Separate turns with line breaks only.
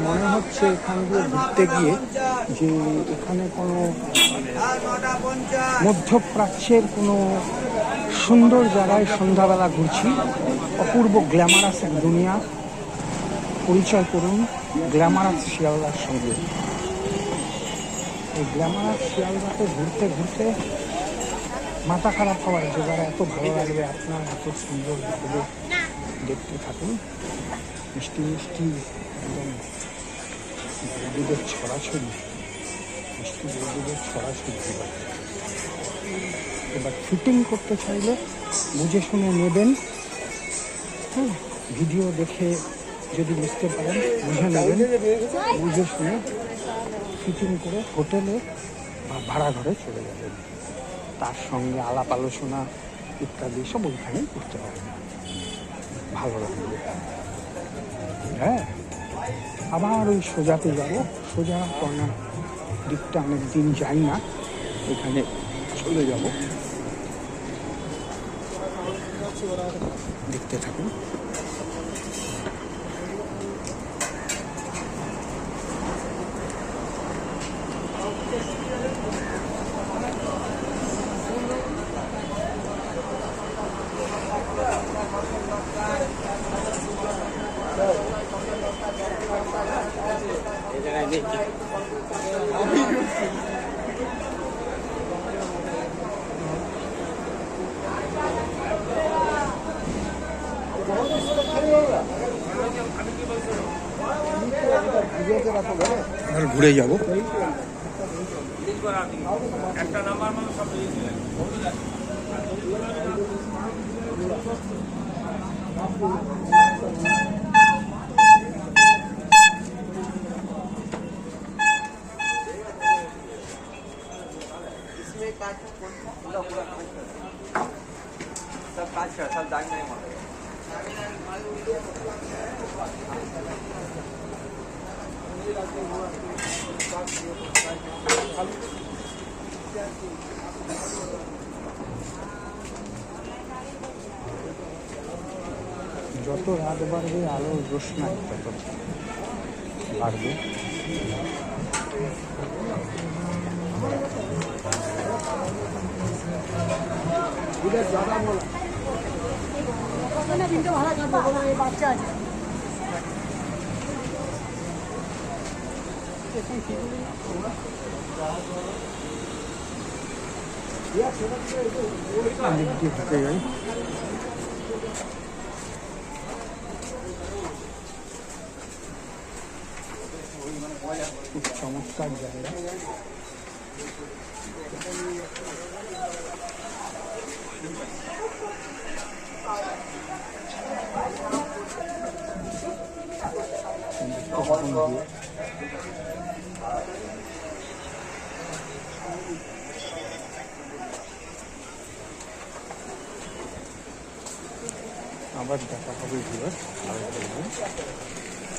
মনে হচ্ছে এখান দিয়ে ঘুরতে গিয়ে যে এখানে কোনো মধ্যপ্রাচ্যের কোনো সুন্দর জায়গায় সন্ধ্যাবেলা ঘুরছি। অপূর্ব গ্ল্যামারাস এক দুনিয়া। পরিচয় করুন গ্ল্যামারাস শিয়ালদার সঙ্গে। এই গ্ল্যামারাস শিয়ালদাতে ঘুরতে ঘুরতে মাথা খারাপ হওয়ার জোগাড়। এত ভালো লাগবে আপনার, এত সুন্দর লাগবে। দেখতে থাকুন। মিষ্টি মিষ্টি একদম দুধের ছড়াছড়ি, মিষ্টি দুধের ছড়াছড়ি। এবার ফিটিং করতে চাইলে বুঝে শুনে নেবেন। হ্যাঁ, ভিডিও দেখে যদি বুঝতে পারেন বুঝে নেবেন, বুঝে শুনে ফিটিং করে হোটেলে বা ভাড়া ঘরে চলে যাবেন। তার সঙ্গে আলাপ আলোচনা ইত্যাদি সব ওইখানেই করতে পারবেন, ভালো লাগবে। হ্যাঁ, আবার ওই সোজাতে যাবো। সোজা কর্নার দিকটা অনেক দিন যাই না, এখানে চলে যাব। দেখতে থাকুন। ঘুরে যাব।
सब काज कर, सब दाग नहीं मार।
যত রাত বাড়বে আলোর রোশনাই তত বাড়বে।
বাচ্চা আছে
ঢুকে যাই। খুব চমৎকার জায়গা। আবার দেখা হবে ভিউয়ার্স।